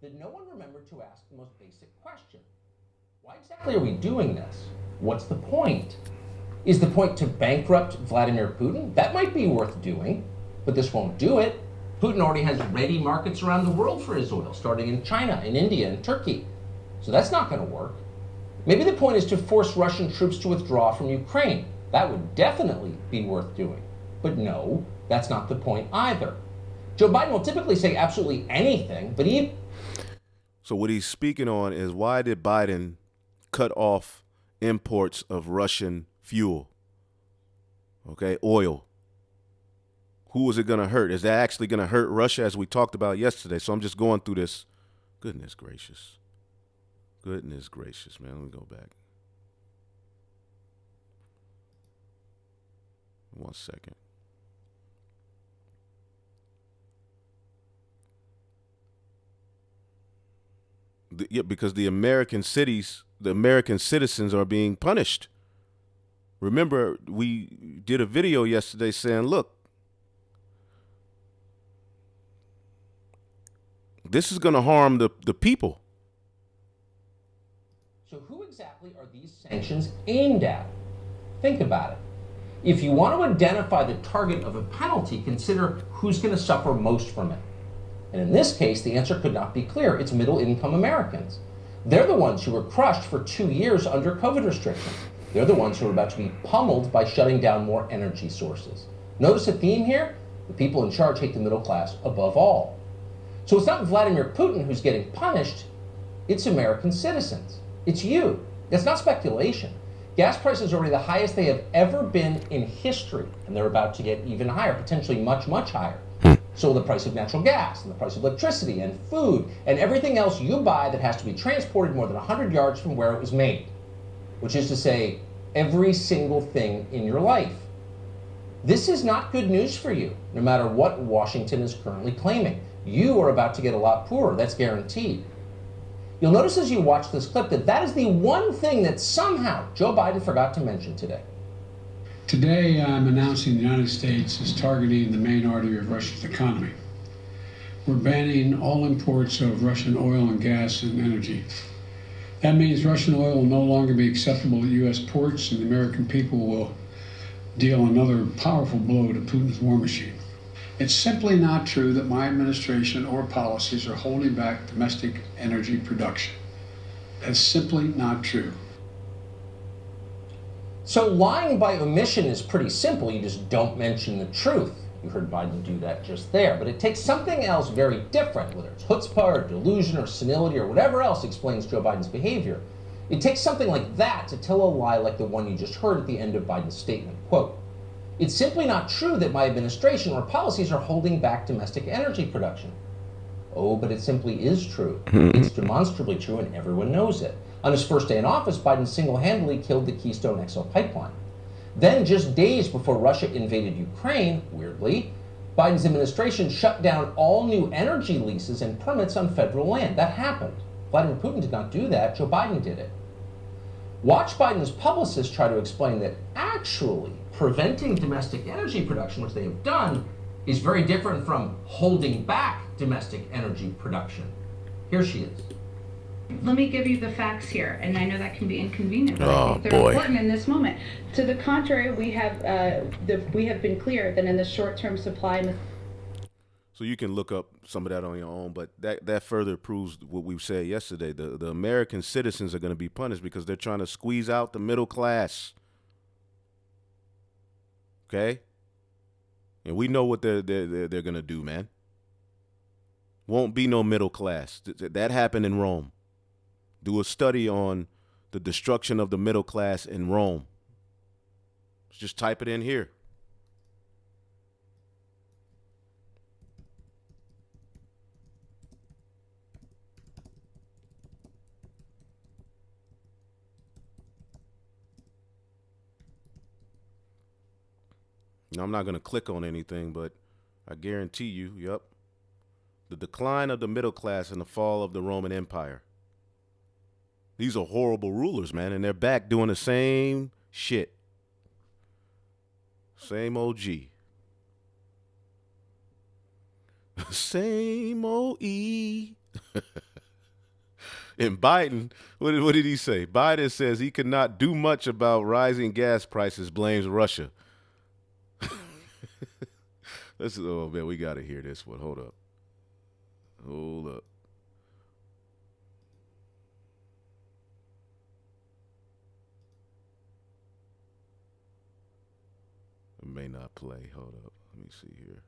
that no one remembered to ask the most basic question. Why exactly are we doing this? What's the point? Is the point to bankrupt Vladimir Putin? That might be worth doing, but this won't do it. Putin already has ready markets around the world for his oil, starting in China, in India, and Turkey. So that's not going to work. Maybe the point is to force Russian troops to withdraw from Ukraine. That would definitely be worth doing. But no, that's not the point either. Joe Biden will typically say absolutely anything, but So what he's speaking on is, why did Biden cut off imports of Russian fuel? Okay, oil. Who is it going to hurt? Is that actually going to hurt Russia, as we talked about yesterday? So I'm just going through this. Goodness gracious. Goodness gracious, man. Let me go back. 1 second. Yeah, because the American citizens are being punished. Remember, we did a video yesterday saying, look, this is going to harm the people. So who exactly are these sanctions aimed at? Think about it. If you want to identify the target of a penalty, consider who's going to suffer most from it. And in this case, the answer could not be clear. It's middle-income Americans. They're the ones who were crushed for 2 years under COVID restrictions. They're the ones who are about to be pummeled by shutting down more energy sources. Notice a theme here? The people in charge hate the middle class above all. So it's not Vladimir Putin who's getting punished, it's American citizens. It's you. That's not speculation. Gas prices are already the highest they have ever been in history, and they're about to get even higher, potentially much, much higher. So the price of natural gas, and the price of electricity, and food, and everything else you buy that has to be transported more than 100 yards from where it was made, which is to say, every single thing in your life. This is not good news for you, no matter what Washington is currently claiming. You are about to get a lot poorer, that's guaranteed. You'll notice as you watch this clip that that is the one thing that somehow Joe Biden forgot to mention today. Today, I'm announcing the United States is targeting the main artery of Russia's economy. We're banning all imports of Russian oil and gas and energy. That means Russian oil will no longer be acceptable at U.S. ports, and the American people will deal another powerful blow to Putin's war machine. It's simply not true that my administration or policies are holding back domestic energy production. That's simply not true. So lying by omission is pretty simple. You just don't mention the truth. You heard Biden do that just there. But it takes something else very different, whether it's chutzpah or delusion or senility or whatever else explains Joe Biden's behavior. It takes something like that to tell a lie like the one you just heard at the end of Biden's statement. Quote, "It's simply not true that my administration or policies are holding back domestic energy production." Oh, but it simply is true. It's demonstrably true, and everyone knows it. On his first day in office, Biden single-handedly killed the Keystone XL pipeline. Then, just days before Russia invaded Ukraine, weirdly, Biden's administration shut down all new energy leases and permits on federal land. That happened. Vladimir Putin did not do that. Joe Biden did it. Watch Biden's publicists try to explain that actually preventing domestic energy production, which they have done, is very different from holding back domestic energy production. Here she is. Let me give you the facts here, and I know that can be inconvenient, but Oh, I think they're boy. important in this moment. To the contrary, we have been clear that in the short-term supply. So you can look up some of that on your own, but that further proves what we said yesterday. The American citizens are going to be punished because they're trying to squeeze out the middle class. Okay? And we know what they're going to do, man. Won't be no middle class. That happened in Rome. Do a study on the destruction of the middle class in Rome. Just type it in here. Now, I'm not going to click on anything, but I guarantee you, yep. The decline of the middle class and the fall of the Roman Empire. These are horrible rulers, man, and they're back doing the same shit. Same OG. Same OE. And Biden, what did he say? Biden says he could not do much about rising gas prices, blames Russia. Oh, man, we got to hear this one. Hold up. It may not play. Hold up. Let me see here.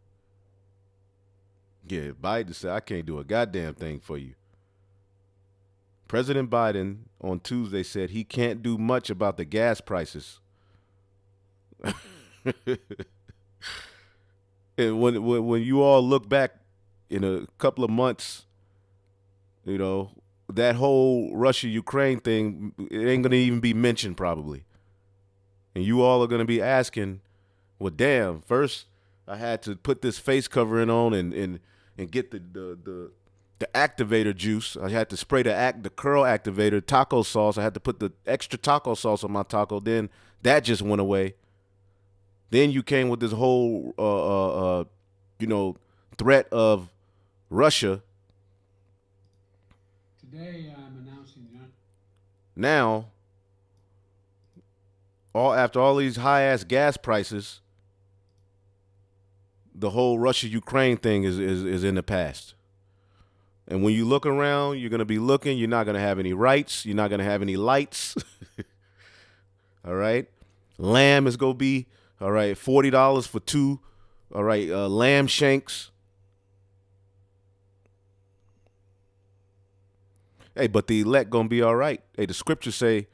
Yeah, Biden said, I can't do a goddamn thing for you. President Biden on Tuesday said he can't do much about the gas prices. And when you all look back in a couple of months, you know, that whole Russia-Ukraine thing, it ain't going to even be mentioned probably. And you all are going to be asking, well, damn, first I had to put this face covering on and get the activator juice. I had to spray the curl activator, taco sauce. I had to put the extra taco sauce on my taco. Then that just went away. Then you came with this whole, threat of Russia. Today, I'm announcing that. Now, after all these high-ass gas prices, the whole Russia-Ukraine thing is in the past. And when you look around, you're going to be looking. You're not going to have any rights. You're not going to have any lights. All right? Lamb is going to be, all right, $40 for 2, all right, lamb shanks. Hey, but the elect going to be all right. Hey, the scriptures say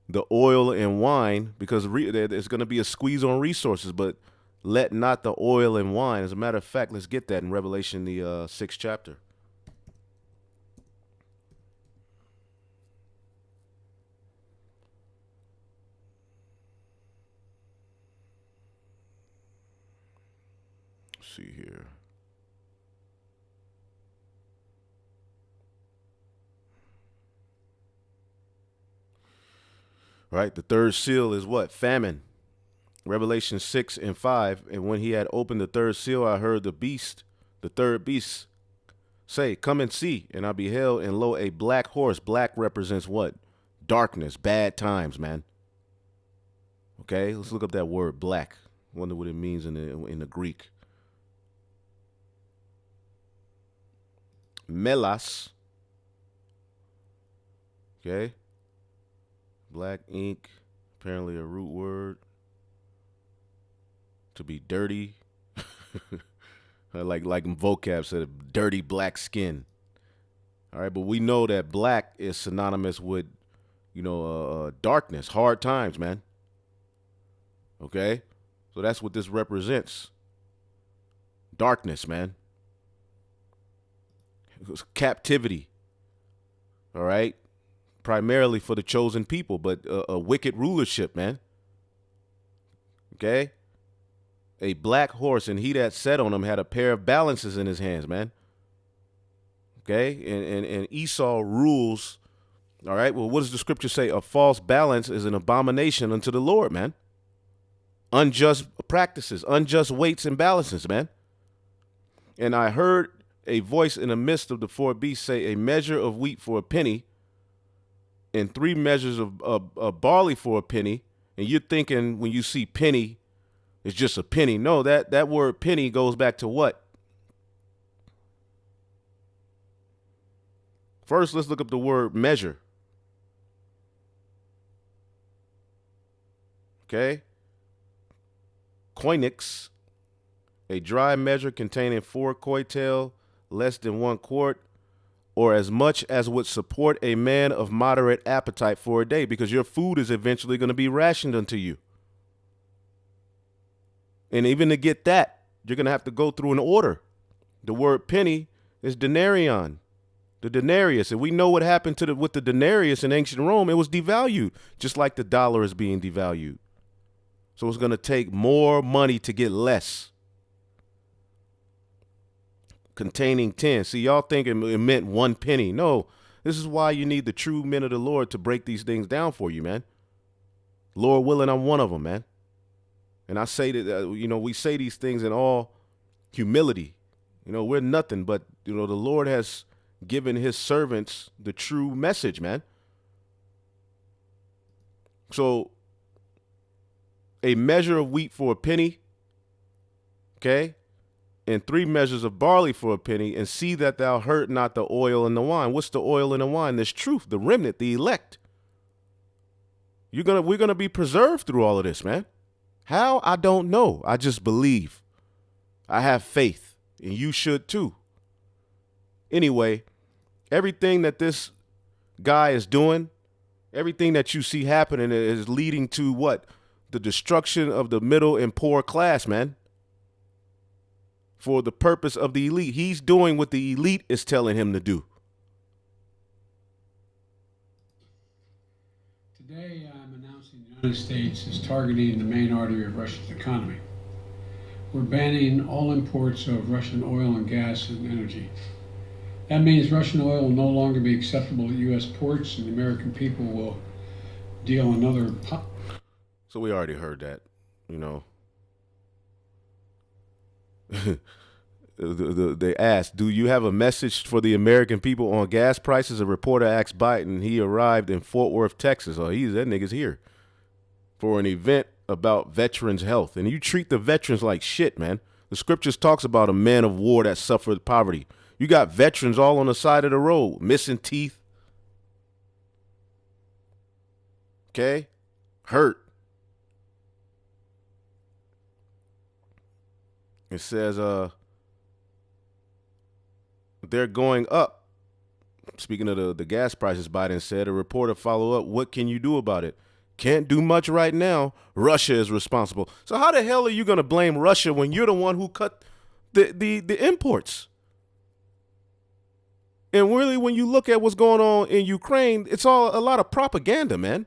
the oil and wine, because there's going to be a squeeze on resources, but let not the oil and wine. As a matter of fact, let's get that in Revelation, the 6th chapter. Let's see here. Right, the third seal is what? Famine. Revelation 6 and 5. And when he had opened the third seal, I heard the third beast, say, come and see. And I beheld, and lo, a black horse. Black represents what? Darkness, bad times, man. Okay, let's look up that word, black. Wonder what it means in the Greek. Melas. Okay. Black ink, apparently a root word. To be dirty. like vocab said, dirty black skin. All right, but we know that black is synonymous with, darkness, hard times, man. Okay? So that's what this represents. Darkness, man. It was captivity. All right? Primarily for the chosen people, but a wicked rulership, man. Okay? A black horse, and he that sat on him had a pair of balances in his hands, man. Okay? And Esau rules. All right? Well, what does the scripture say? A false balance is an abomination unto the Lord, man. Unjust practices, unjust weights and balances, man. And I heard a voice in the midst of the four beasts say, a measure of wheat for a penny, and 3 measures of barley for a penny. And you're thinking when you see penny, it's just a penny. No, that word penny goes back to what? First, let's look up the word measure. Okay. Koinix, a dry measure containing 4 koitel, less than 1 quart, or as much as would support a man of moderate appetite for a day, because your food is eventually going to be rationed unto you. And even to get that, you're going to have to go through an order. The word penny is denarion, the denarius. And we know what happened with the denarius in ancient Rome. It was devalued, just like the dollar is being devalued. So it's going to take more money to get less. Containing 10. See, y'all think it meant 1 penny. No, this is why you need the true men of the Lord to break these things down for you, man. Lord willing, I'm one of them, man. And I say that, we say these things in all humility. We're nothing, but, the Lord has given his servants the true message, man. So a measure of wheat for a penny, okay? And 3 measures of barley for a penny, and see that thou hurt not the oil and the wine. What's the oil and the wine? This truth, the remnant, the elect. We're gonna be preserved through all of this, man. How? I don't know. I just believe. I have faith, and you should too. Anyway, everything that this guy is doing, everything that you see happening is leading to what? The destruction of the middle and poor class, man. for the purpose of the elite. He's doing what the elite is telling him to do. Today, I'm announcing the United States is targeting the main artery of Russia's economy. We're banning all imports of Russian oil and gas and energy. That means Russian oil will no longer be acceptable at U.S. ports, and the American people will deal another. So we already heard that, you know. They asked, do you have a message for the American people on gas prices? A reporter asked Biden. He arrived in Fort Worth, Texas. Oh, that nigga's here for an event about veterans' health. And you treat the veterans like shit, man. The scriptures talks about a man of war that suffered poverty. You got veterans all on the side of the road, missing teeth. Okay? Hurt. It says, they're going up. Speaking of the gas prices, Biden said, a reporter followed up, what can you do about it? Can't do much right now. Russia is responsible. So how the hell are you going to blame Russia when you're the one who cut the imports? And really, when you look at what's going on in Ukraine, it's all a lot of propaganda, man.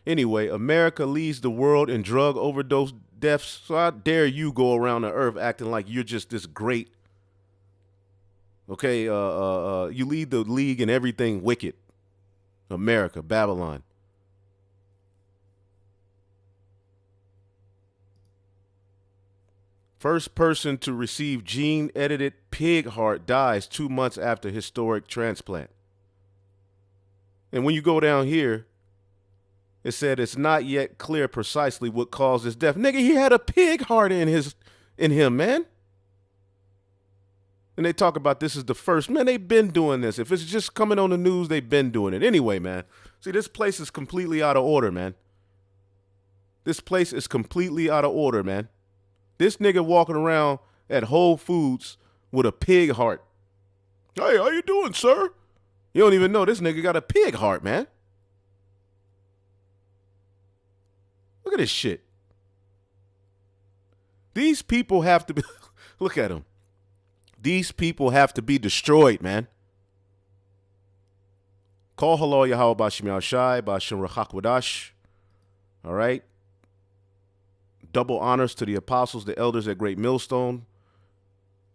Anyway, America leads the world in drug overdose deaths. So how dare you go around the earth acting like you're just this great. Okay, you lead the league in everything wicked. America, Babylon. First person to receive gene-edited pig heart dies 2 months after historic transplant. And when you go down here, it said it's not yet clear precisely what caused his death. Nigga, he had a pig heart in him, man. And they talk about this is the first. Man, they've been doing this. If it's just coming on the news, they've been doing it. Anyway, man. See, this place is completely out of order, man. This place is completely out of order, man. This nigga walking around at Whole Foods with a pig heart. Hey, how you doing, sir? You don't even know this nigga got a pig heart, man. Look at this shit. These people have to be, look at them. These people have to be destroyed, man. Call halal Yahweh Bashim Yahshai Bashim Rachakwadash. All right. Double honors to the apostles, the elders at Great Millstone.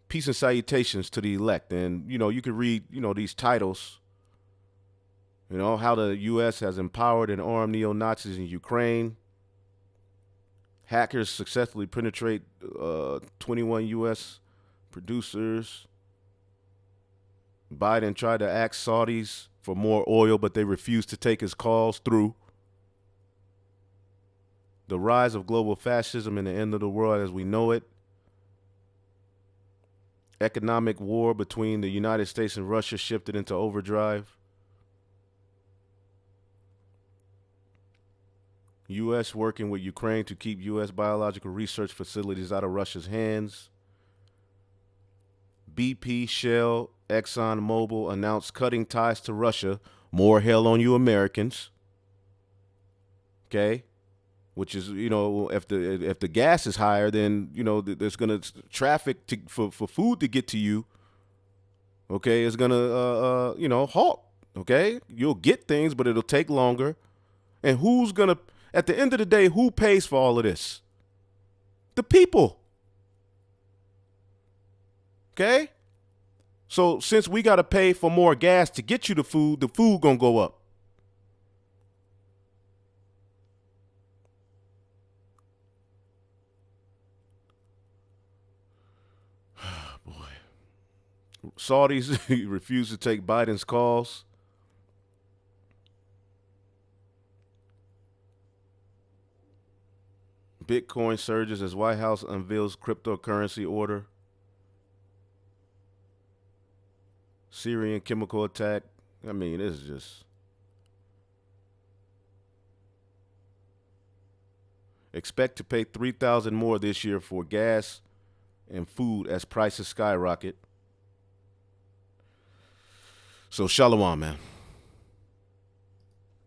Peace and salutations to the elect. And, you know, you can read, you know, these titles. You know, how the U.S. has empowered and armed neo-Nazis in Ukraine. Hackers successfully penetrate 21 U.S. producers. Biden tried to ask Saudis for more oil, but they refused to take his calls through. The rise of global fascism and the end of the world as we know it. Economic war between the United States and Russia shifted into overdrive. U.S. working with Ukraine to keep U.S. biological research facilities out of Russia's hands. BP, Shell, Exxon Mobil announced cutting ties to Russia. More hell on you Americans. Okay? Which is, you know, if the gas is higher, then, you know, there's going to traffic for food to get to you. Okay? It's going to, you know, halt. Okay? You'll get things, but it'll take longer. And who's going to, at the end of the day, who pays for all of this? The people. Okay? So since we got to pay for more gas to get you the food going to go up. Boy. Saudis refuse to take Biden's calls. Bitcoin surges as White House unveils cryptocurrency order. Syrian chemical attack. I mean, this is just. Expect to pay $3,000 more this year for gas and food as prices skyrocket. So, shalom, man.